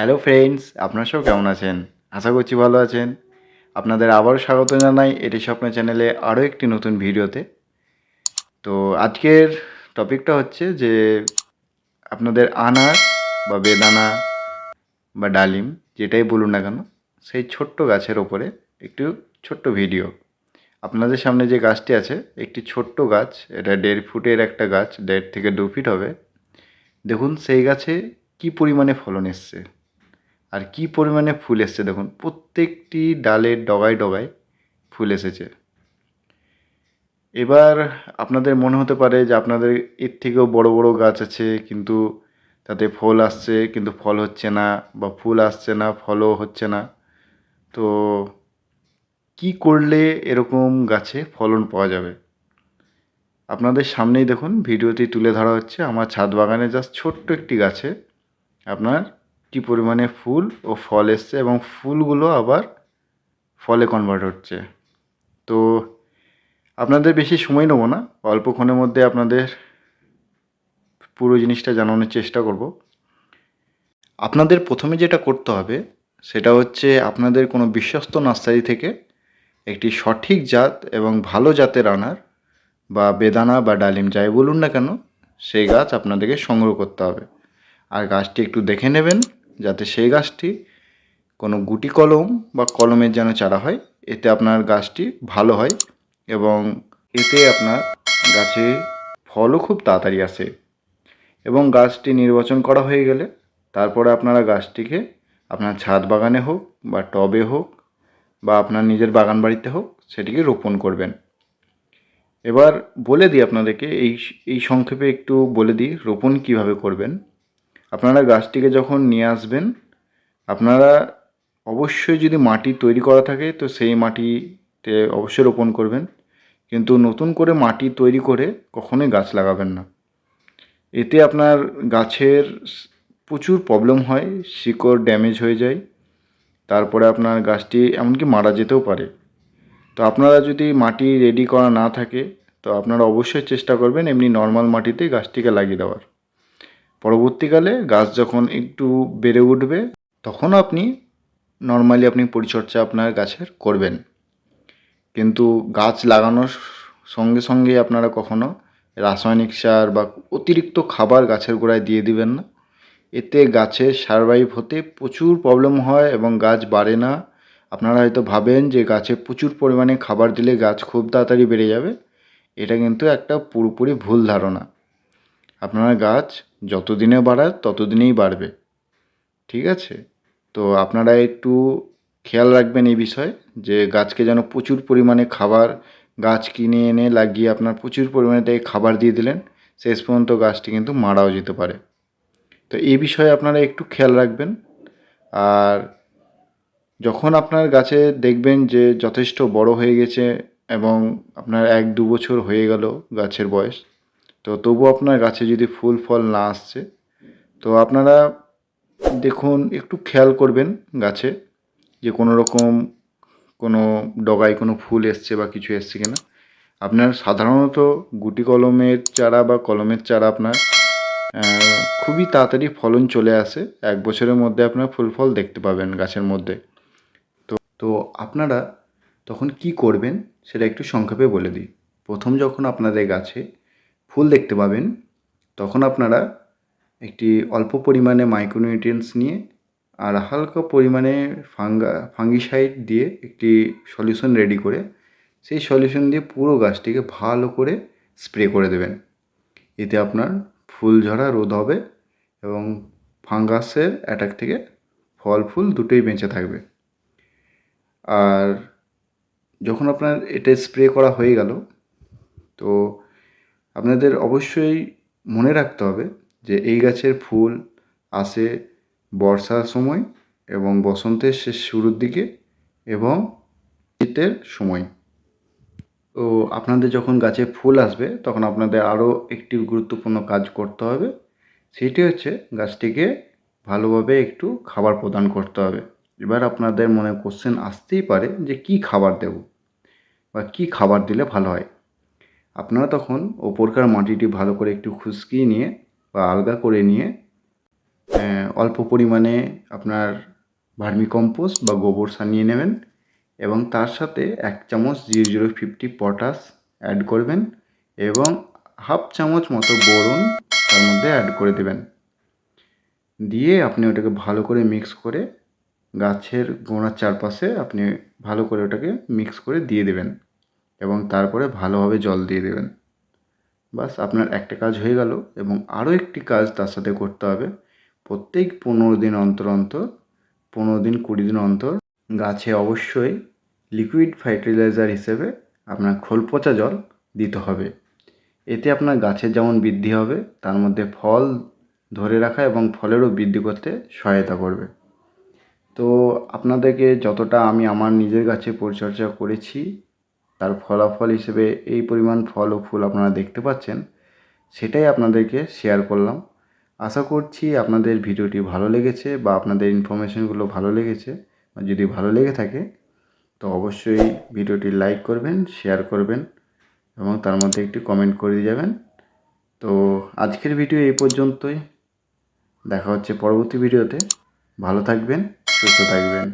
Hello friends, আপনারা সব কেমন আছেন? আশা করছি ভালো আছেন। আপনাদের আবারও স্বাগত জানাই এটি স্বপ্ন চ্যানেলে আরও একটি নতুন ভিডিওতে। তো আজকের টপিকটা হচ্ছে যে আপনাদের আনার বা বেদানা বা ডালিম যেটাই বলুন না কেন, সেই ছোট্ট গাছের ওপরে একটু ছোট্ট ভিডিও। আপনাদের সামনে যে গাছটি আছে একটি ছোট্ট গাছ, এটা 1.5 ফুটের একটা গাছ, 1.5 থেকে 2 ফিট হবে। দেখুন সেই গাছে কি পরিমাণে ফলন এসছে আর কি পরিমাণে ফুল এসছে। দেখুন প্রত্যেকটি ডালের ডগায় ডগায় ফুল এসেছে। এবার আপনাদের মনে হতে পারে যে আপনাদের এর থেকেও বড় বড় গাছ আছে, কিন্তু তাতে ফল আসছে কিন্তু ফল হচ্ছে না, বা ফুল আসছে না ফলও হচ্ছে না। তো কি করলে এরকম গাছে ফলন পাওয়া যাবে? আপনাদের সামনেই দেখুন ভিডিওটি তুলে ধরা হচ্ছে আমার ছাদ বাগানে জাস্ট ছোট্ট একটি গাছে আপনার কী পরিমাণে ফুল ও ফল এসছে, এবং ফুলগুলো আবার ফলে কনভার্ট হচ্ছে। তো আপনাদের বেশি সময় নেব না, অল্পক্ষণের মধ্যে আপনাদের পুরো জিনিসটা জানানোর চেষ্টা করব। আপনাদের প্রথমে যেটা করতে হবে সেটা হচ্ছে আপনাদের কোনো বিশ্বস্ত নার্সারি থেকে একটি সঠিক জাত এবং ভালো জাতের আনার বা বেদানা বা ডালিম যাই বলুন না কেন, সেই গাছ আপনাদেরকে সংগ্রহ করতে হবে। আর গাছটি একটু দেখে নেবেন যাতে সেই গাছটি কোনো গুটি কলম বা কলমের যেন চারা হয়, এতে আপনার গাছটি ভালো হয় এবং এতে আপনার গাছে ফলও খুব তাড়াতাড়ি আসে। এবং গাছটি নির্বাচন করা হয়ে গেলে তারপরে আপনারা গাছটিকে আপনার ছাদ বাগানে হোক বা টবে হোক বা আপনার নিজের বাগান বাড়িতে হোক সেটিকে রোপণ করবেন। এবার বলে দিই আপনাদেরকে, এই সংক্ষেপে একটু বলে দিই রোপণ কিভাবে করবেন। আপনারা গাছটিকে যখন নিয়ে আসবেন, আপনারা অবশ্যই যদি মাটি তৈরি করা থাকে তো সেই মাটিতে অবশ্যই রোপণ করবেন, কিন্তু নতুন করে মাটি তৈরি করে কখনোই গাছ লাগাবেন না। এতে আপনার গাছের প্রচুর প্রবলেম হয়, শিকড় ড্যামেজ হয়ে যায়, তারপরে আপনার গাছটি এমনকি মারা যেতেও পারে। তো আপনারা যদি মাটি রেডি করা না থাকে তো আপনারা অবশ্যই চেষ্টা করবেন এমনি নর্মাল মাটিতে গাছটিকে লাগিয়ে দেওয়ার। পরবর্তীকালে গাছ যখন একটু বেড়ে উঠবে তখন আপনি নর্মালি পরিচর্যা আপনার গাছের করবেন, কিন্তু গাছ লাগানোর সঙ্গে সঙ্গে আপনারা কখনো রাসায়নিক সার বা অতিরিক্ত খাবার গাছের গোড়ায় দিয়ে দিবেন না। এতে গাছের সারভাইভ হতে প্রচুর প্রবলেম হয় এবং গাছ বাড়ে না। আপনারা হয়তো ভাবেন যে গাছে প্রচুর পরিমাণে খাবার দিলে গাছ খুব তাড়াতাড়ি বেড়ে যাবে, এটা কিন্তু একটা পুরোপুরি ভুল ধারণা। আপনার গাছ যত দিনে বাড়ায় তত দিনেই বাড়বে, ঠিক আছে? তো আপনারা একটু খেয়াল রাখবেন এই বিষয়ে, যে গাছকে যেন প্রচুর পরিমাণে খাবার, গাছ কিনে এনে লাগিয়ে আপনার প্রচুর পরিমাণে তাই খাবার দিয়ে দিলেন, শেষ পর্যন্ত গাছটি কিন্তু মারাও যেতে পারে। তো এই বিষয়ে আপনারা একটু খেয়াল রাখবেন। আর যখন আপনার গাছে দেখবেন যে যথেষ্ট বড় হয়ে গেছে এবং আপনার 1-2 বছর হয়ে গেল গাছের বয়স, তো তবু আপনার গাছে যদি ফুল ফল না আসছে, তো আপনারা দেখুন একটু খেয়াল করবেন গাছে যে কোনো রকম কোনো ডগায় কোনো ফুল এসছে বা কিছু এসছে কিনা। আপনার সাধারণত গুটি কলমের চারা বা কলমের চারা আপনার খুবই তাড়াতাড়ি ফলন চলে আসে, 1 বছরের মধ্যে আপনার ফুল ফল দেখতে পাবেন গাছের মধ্যে। তো আপনারা তখন কি করবেন সেটা একটু সংক্ষেপে বলে দিই। প্রথম যখন আপনাদের গাছে ফুল দেখতে পাবেন তখন আপনারা একটি অল্প পরিমাণে মাইক্রোনিউট্রিয়েন্টস নিয়ে আর হালকা পরিমাণে ফাঙ্গিসাইড দিয়ে একটি সলিউশন রেডি করে সেই সলিউশন দিয়ে পুরো গাছটিকে ভালো করে স্প্রে করে দেবেন। এতে আপনার ফুল ঝরা রোধ হবে এবং ফাঙ্গাসের অ্যাটাক থেকে ফল ফুল দুটোই বেঁচে থাকবে। আর যখন আপনার এটা স্প্রে করা হয়ে গেল, তো আপনাদের অবশ্যই মনে রাখতে হবে যে এই গাছের ফুল আসে বর্ষার সময় এবং বসন্তের শেষ শুরুর দিকে এবং শীতের সময়। তো আপনাদের যখন গাছে ফুল আসবে তখন আপনাদের আরও একটি গুরুত্বপূর্ণ কাজ করতে হবে, সেটি হচ্ছে গাছটিকে ভালোভাবে একটু খাবার প্রদান করতে হবে। এবার আপনাদের মনে কোশ্চেন আসতেই পারে যে কী খাবার দেব বা কী খাবার দিলে ভালো হয়। আপনারা তখন ওপরকার মাটিটি ভালো করে একটু খুশকিয়ে নিয়ে বা আলগা করে নিয়ে অল্প পরিমাণে আপনার ভার্মিকম্পোস্ট বা গোবর সার নিয়ে নেবেন এবং তার সাথে 1 চামচ 0050 পটাশ অ্যাড করবেন এবং হাফ চামচ মতো বোরন তার মধ্যে অ্যাড করে দেবেন। দিয়ে আপনি ওটাকে ভালো করে মিক্স করে গাছের গোড়ার চারপাশে আপনি ভালো করে ওটাকে মিক্স করে দিয়ে দেবেন এবং তারপরে ভালোভাবে জল দিয়ে দেবেন। বাস আপনার একটা কাজ হয়ে গেল। এবং আরও একটি কাজ তার সাথে করতে হবে। প্রত্যেক 15 দিন অন্তর অন্তর 15 দিন 20 দিন অন্তর গাছে অবশ্যই লিকুইড ফার্টিলাইজার হিসেবে আপনার খোল পচা জল দিতে হবে। এতে আপনার গাছের যেমন বৃদ্ধি হবে, তার মধ্যে ফল ধরে রাখা এবং ফলেরও বৃদ্ধি করতে সহায়তা করবে। তো আপনাদেরকে যতটা আমি আমার নিজের গাছে পরিচর্যা করেছি তার ফলাফল হিসেবে এই পরিমাণ ফল ও ফুল আপনারা দেখতে পাচ্ছেন, সেটাই আপনাদেরকে শেয়ার করলাম। আশা করছি আপনাদের ভিডিওটি ভালো লেগেছে বা আপনাদের ইনফরমেশনগুলো ভালো লেগেছে। যদি ভালো লেগে থাকে তো অবশ্যই ভিডিওটি লাইক করবেন, শেয়ার করবেন এবং তার মধ্যে একটি কমেন্ট করে দিয়ে যাবেন। তো আজকের ভিডিও এই পর্যন্তই। দেখা হচ্ছে পরবর্তী ভিডিওতে। ভালো থাকবেন, সুস্থ থাকবেন।